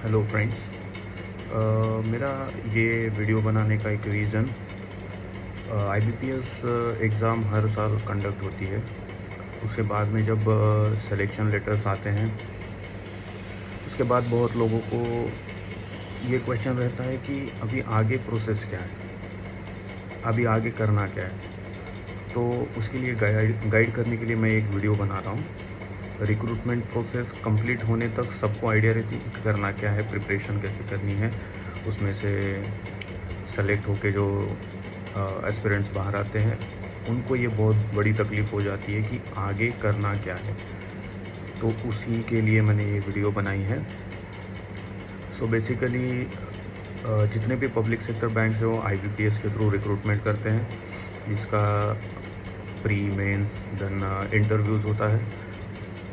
Hello friends. मेरा ये video बनाने का एक रीज़न, आईबीपीएस एग्ज़ाम हर साल कंडक्ट होती है। उसके बाद में जब सिलेक्शन लेटर्स आते हैं, उसके बाद बहुत लोगों को ये क्वेश्चन रहता है कि अभी आगे प्रोसेस क्या है, अभी आगे करना क्या है। तो उसके लिए गाइड करने के लिए मैं एक वीडियो बना रहा हूँ। रिक्रूटमेंट प्रोसेस कंप्लीट होने तक सबको आइडिया रहती है कि करना क्या है, प्रिपरेशन कैसे करनी है। उसमें से सेलेक्ट होके जो एस्पिरेंट्स बाहर आते हैं, उनको ये बहुत बड़ी तकलीफ़ हो जाती है कि आगे करना क्या है। तो उसी के लिए मैंने ये वीडियो बनाई है। सो बेसिकली जितने भी पब्लिक सेक्टर बैंक्स हैं वो आईबीपीएस के थ्रू रिक्रूटमेंट करते हैं, जिसका प्री मेंस देन इंटरव्यूज़ होता है।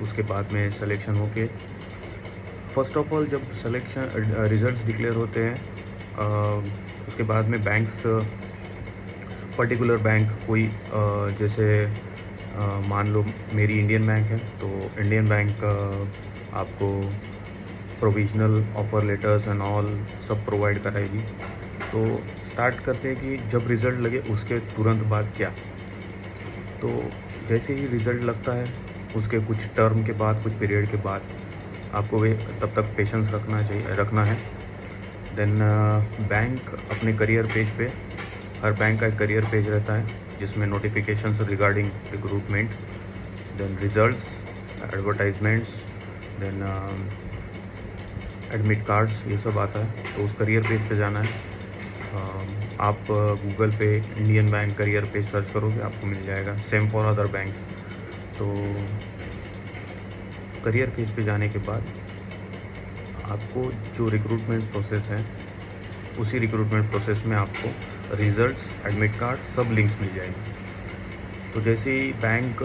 उसके बाद में सिलेक्शन होके फ़र्स्ट ऑफ ऑल जब सिलेक्शन रिज़ल्ट्स डिक्लेयर होते हैं, उसके बाद में बैंक्स, पर्टिकुलर बैंक कोई जैसे मान लो मेरी इंडियन बैंक है, तो इंडियन बैंक आपको provisional offer letters and all सब प्रोवाइड कराएगी। तो स्टार्ट करते हैं कि जब रिज़ल्ट लगे उसके तुरंत बाद क्या। तो जैसे ही रिज़ल्ट लगता है उसके कुछ टर्म के बाद, कुछ पीरियड के बाद आपको वे तब तक पेशेंस रखना है। देन बैंक अपने करियर पेज पे, हर बैंक का एक करियर पेज रहता है जिसमें notifications regarding recruitment, then results, advertisements, then admit cards, ये सब आता है। तो उस करियर पेज पे जाना है। आप गूगल पे Indian bank career page search करोगे, आपको मिल जाएगा। Same for other banks. तो करियर पेज पे जाने के बाद आपको जो रिक्रूटमेंट प्रोसेस है, उसी रिक्रूटमेंट प्रोसेस में आपको रिज़ल्ट्स, एडमिट कार्ड, सब लिंक्स मिल जाएंगे। तो जैसे ही बैंक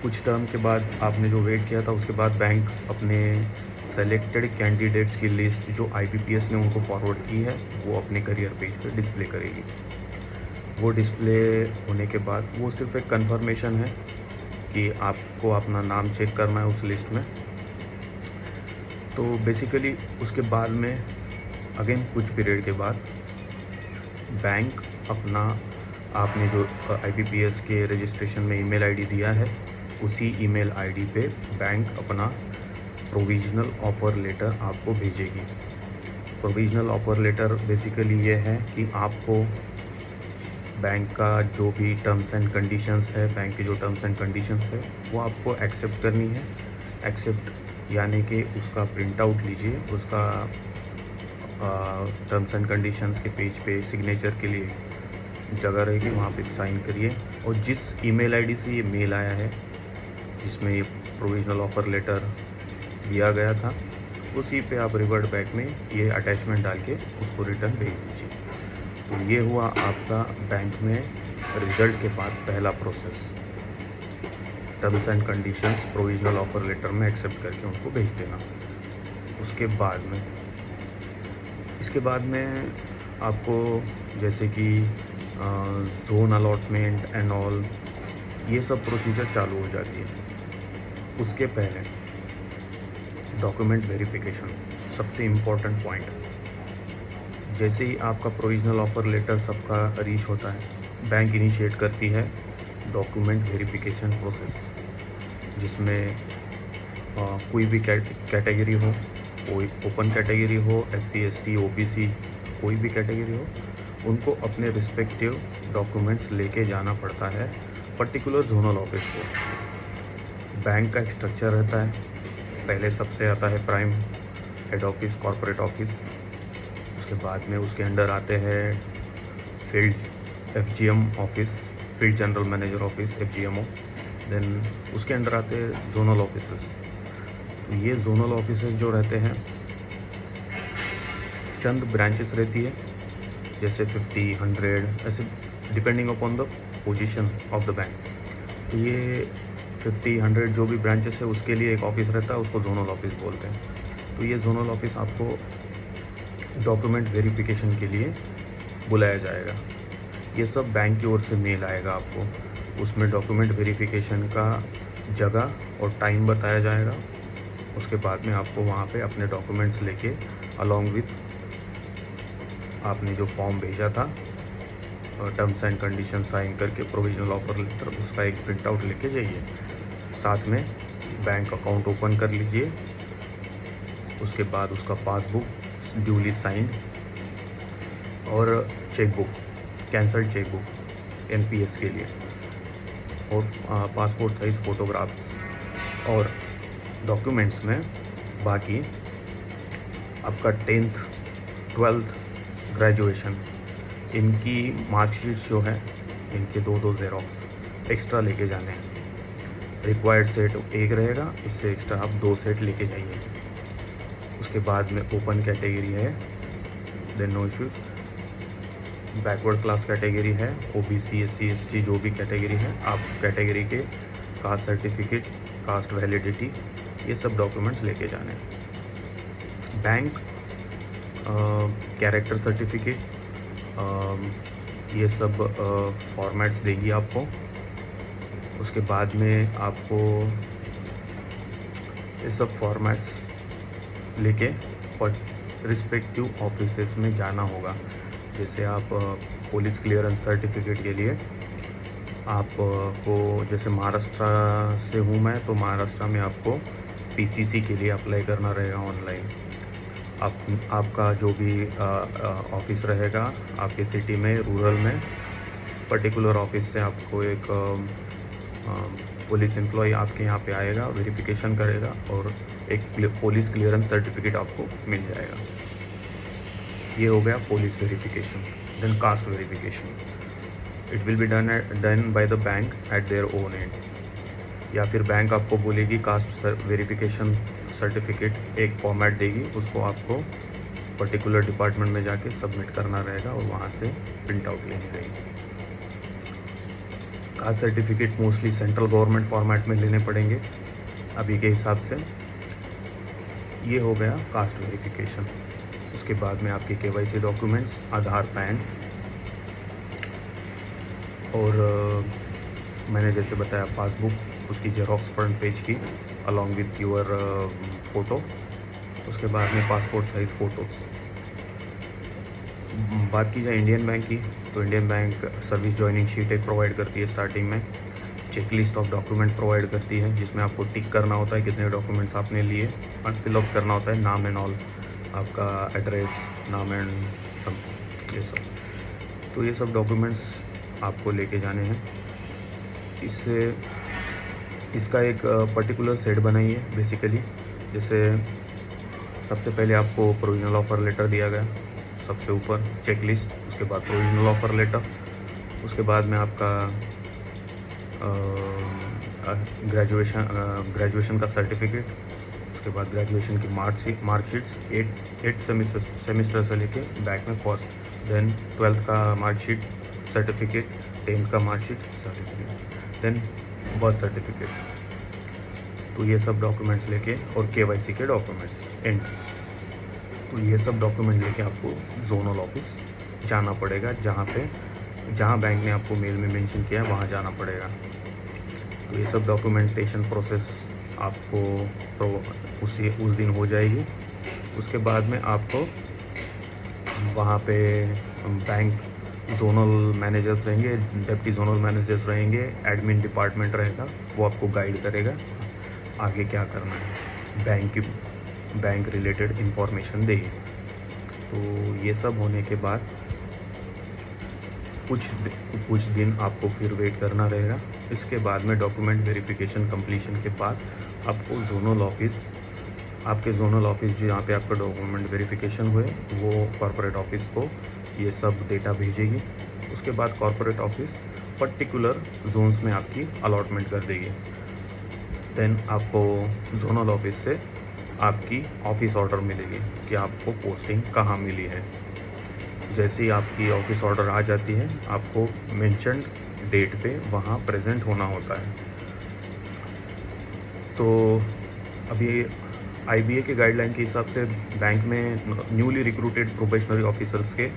कुछ टर्म के बाद आपने जो वेट किया था, उसके बाद बैंक अपने सेलेक्टेड कैंडिडेट्स की लिस्ट जो आईबीपीएस ने उनको फॉरवर्ड की है, वो अपने करियर पेज पे डिस्प्ले करेगी। वो डिस्प्ले होने के बाद वो सिर्फ एक कंफर्मेशन है कि आपको अपना नाम चेक करना है उस लिस्ट में। तो बेसिकली उसके बाद में अगेन कुछ पीरियड के बाद बैंक अपना, आपने जो आईबीपीएस के रजिस्ट्रेशन में ईमेल आईडी दिया है, उसी ईमेल आईडी पे बैंक अपना प्रोविजनल ऑफ़र लेटर आपको भेजेगी। प्रोविजनल ऑफ़र लेटर बेसिकली ये है कि आपको बैंक का जो भी टर्म्स एंड कंडीशंस है, बैंक की जो टर्म्स एंड कंडीशंस है, वो आपको एक्सेप्ट करनी है। एक्सेप्ट यानी कि उसका प्रिंट आउट लीजिए, उसका टर्म्स एंड कंडीशंस के पेज पे सिग्नेचर के लिए जगह रहेगी, वहाँ पे साइन करिए। और जिस ईमेल आईडी से ये मेल आया है, जिसमें ये प्रोविजनल ऑफ़र लेटर दिया गया था, उसी पे आप रिवर्ट बैक में ये अटैचमेंट डाल के उसको रिटर्न भेज दीजिए। तो ये हुआ आपका बैंक में रिज़ल्ट के बाद पहला process. Terms and conditions provisional offer letter में एक्सेप्ट करके उनको भेज देना। इसके बाद में आपको जैसे कि जोन अलॉटमेंट एंड ऑल, ये सब प्रोसीजर चालू हो जाती है। उसके पहले डॉक्यूमेंट वेरिफिकेशन सबसे इम्पोर्टेंट पॉइंट। जैसे ही आपका प्रोविजनल ऑफ़र लेटर सबका रीच होता है, बैंक इनिशिएट करती है डॉक्यूमेंट वेरिफिकेशन प्रोसेस, जिसमें कोई भी कैटेगरी हो, कोई ओपन कैटेगरी हो, एससी, एसटी, ओबीसी, कोई भी कैटेगरी हो, उनको अपने रिस्पेक्टिव डॉक्यूमेंट्स लेके जाना पड़ता है पर्टिकुलर जोनल ऑफिस को। बैंक का एक स्ट्रक्चर रहता है। पहले सबसे आता है prime head office, corporate office. उसके बाद में उसके अंडर आते हैं field FGM office, field general manager office, FGMO. Then उसके अंडर आते हैं जोनल ऑफिसेस। ये जोनल ऑफिसेस जो रहते हैं, चंद ब्रांचेस रहती है, जैसे 50, 100, ऐसे depending upon the position of the bank. तो ये 50, 100 जो भी ब्रांचेस है, उसके लिए एक ऑफिस रहता है, उसको जोनल ऑफिस बोलते हैं। तो ये जोनल ऑफिस आपको डॉक्यूमेंट वेरिफिकेशन के लिए बुलाया जाएगा। ये सब बैंक की ओर से मेल आएगा आपको, उसमें डॉक्यूमेंट वेरिफिकेशन का जगह और टाइम बताया जाएगा। उसके बाद में आपको वहाँ पे अपने डॉक्यूमेंट्स लेके अलॉन्ग विथ आपने जो फॉर्म भेजा था, टर्म्स एंड कंडीशन साइन करके प्रोविजनल ऑफर लेटर, उसका एक प्रिंट आउट लेके जाइए। साथ में बैंक अकाउंट ओपन कर लीजिए। उसके बाद उसका पासबुक ड्यूली साइंड और चेकबुक, कैंसल्ड चेकबुक एनपीएस के लिए, और पासपोर्ट साइज़ फ़ोटोग्राफ्स। और डॉक्यूमेंट्स में बाकी आपका 10th 12th ग्रेजुएशन, इनकी मार्कशीट्स जो है, इनके दो ज़ेरॉक्स एक्स्ट्रा लेके जाने हैं। रिक्वायर्ड सेट एक रहेगा, इससे एक्स्ट्रा आप 2 सेट लेके जाइए। उसके बाद में ओपन कैटेगरी है, then no issues. Backward class category है, ओबीसी एससी एसटी जो भी कैटेगरी है, आप कैटेगरी के कास्ट सर्टिफिकेट, कास्ट वैलिडिटी, ये सब डॉक्यूमेंट्स लेके जाने हैं। बैंक कैरेक्टर सर्टिफिकेट, ये सब फॉर्मेट्स देगी आपको। उसके बाद में आपको ये सब फॉर्मेट्स लेके और रिस्पेक्टिव ऑफिसेस में जाना होगा। जैसे आप पुलिस क्लियरेंस सर्टिफिकेट के लिए आपको, जैसे महाराष्ट्र से हूँ मैं, तो महाराष्ट्र में आपको पीसीसी के लिए अप्लाई करना रहेगा ऑनलाइन। आपका जो भी ऑफिस रहेगा आपके सिटी में, रूरल में, पर्टिकुलर ऑफिस से आपको एक पुलिस एम्प्लॉय आपके यहाँ पे आएगा, वेरिफिकेशन करेगा और एक पुलिस क्लियरेंस सर्टिफिकेट आपको मिल जाएगा। ये हो गया police verification. Then caste verification, it will be done by the bank at their own end, या फिर बैंक आपको बोलेगी कास्ट वेरिफिकेशन सर्टिफिकेट एक फॉर्मेट देगी, उसको आपको पर्टिकुलर डिपार्टमेंट में जाके सबमिट करना रहेगा और वहाँ से प्रिंट आउट लेनी रहेगी। Caste certificate mostly central government format में लेने पड़ेंगे अभी के हिसाब से। ये हो गया कास्ट वेरिफिकेशन। उसके बाद में आपके केवाईसी डॉक्यूमेंट्स, आधार, पैन, और मैंने जैसे बताया पासबुक, उसकी जेरोक्स फ्रंट पेज की अलॉन्ग विथ योर फ़ोटो। उसके बाद में पासपोर्ट साइज़ फ़ोटोज़। बात की जाए इंडियन बैंक की, तो Indian Bank service joining sheet एक प्रोवाइड करती है स्टार्टिंग में। Check list of document provide करती है, जिसमें आपको टिक करना होता है कितने डॉक्यूमेंट्स आपने लिए, और फिलअप करना होता है नाम एंड ऑल, आपका एड्रेस, नाम एंड सब, ये सब। तो ये सब डॉक्यूमेंट्स आपको लेके जाने हैं। इससे इसका एक पर्टिकुलर सेट बनाइए बेसिकली। जैसे सबसे पहले आपको प्रोविजनल ऑफ़र लेटर दिया गया, सबसे ऊपर चेक लिस्ट, उसके बाद प्रोविजनल ऑफ़र लेटर, उसके बाद में आपका ग्रेजुएशन का सर्टिफिकेट, उसके बाद ग्रेजुएशन की मार्कशीट्स 8 सेमेस्टर से लेके बैक में फर्स्ट, देन 12th का मार्कशीट सर्टिफिकेट, 10th का marksheet certificate, then birth certificate. तो ये सब डॉक्यूमेंट्स लेके, और केवाईसी के डॉक्यूमेंट्स एंड, तो ये सब डॉक्यूमेंट लेके आपको जोनल ऑफिस जाना पड़ेगा, जहाँ बैंक ने आपको मेल में मेंशन किया है वहाँ जाना पड़ेगा। तो ये सब डॉक्यूमेंटेशन प्रोसेस आपको उस दिन हो जाएगी। उसके बाद में आपको वहाँ पे बैंक जोनल मैनेजर्स रहेंगे, डिप्टी जोनल मैनेजर्स रहेंगे, एडमिन डिपार्टमेंट रहेगा, वो आपको गाइड करेगा आगे क्या करना है, बैंक रिलेटेड इंफॉर्मेशन देगी। तो ये सब होने के बाद कुछ दिन आपको फिर वेट करना रहेगा। इसके बाद में डॉक्यूमेंट वेरिफिकेशन कंप्लीशन के बाद आपको आपके जोनल ऑफिस जहाँ पे आपका डॉक्यूमेंट वेरिफिकेशन हुए, वो कॉर्पोरेट ऑफिस को ये सब डेटा भेजेगी। उसके बाद कॉर्पोरेट ऑफिस पर्टिकुलर जोन्स में आपकी अलॉटमेंट कर देगी। देन आपको जोनल ऑफिस से आपकी ऑफिस ऑर्डर मिलेगी कि आपको पोस्टिंग कहाँ मिली है। जैसे ही आपकी ऑफिस ऑर्डर आ जाती है, आपको मेंशन्ड डेट पे वहाँ प्रेजेंट होना होता है। तो अभी आईबीए के गाइडलाइन के हिसाब से बैंक में न्यूली रिक्रूटेड प्रोबेशनरी ऑफिसर्स के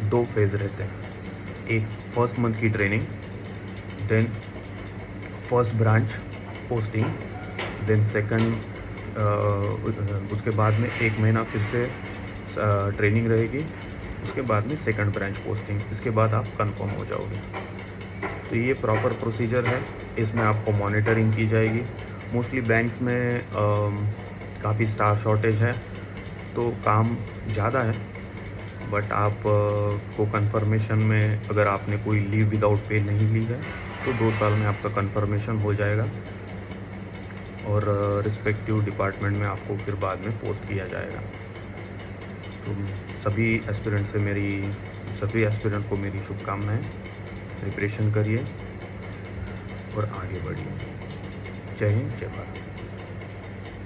2 फेज़ रहते हैं। एक फर्स्ट मंथ की training, then first branch posting, then second उसके बाद में 1 महीना फिर से ट्रेनिंग रहेगी, उसके बाद में सेकंड ब्रांच पोस्टिंग, इसके बाद आप कंफर्म हो जाओगे। तो ये प्रॉपर प्रोसीजर है, इसमें आपको मॉनिटरिंग की जाएगी। मोस्टली बैंक्स में काफ़ी स्टाफ शॉर्टेज है, तो काम ज़्यादा है, बट आप को कंफर्मेशन में अगर आपने कोई लीव विदाउट पे नहीं ली है तो 2 साल में आपका कंफर्मेशन हो जाएगा और रिस्पेक्टिव डिपार्टमेंट में आपको फिर बाद में पोस्ट किया जाएगा। तो सभी एस्पिरेंट को मेरी शुभकामनाएं। प्रिपरेशन करिए और आगे बढ़िए। जय हिंद, जय भारत।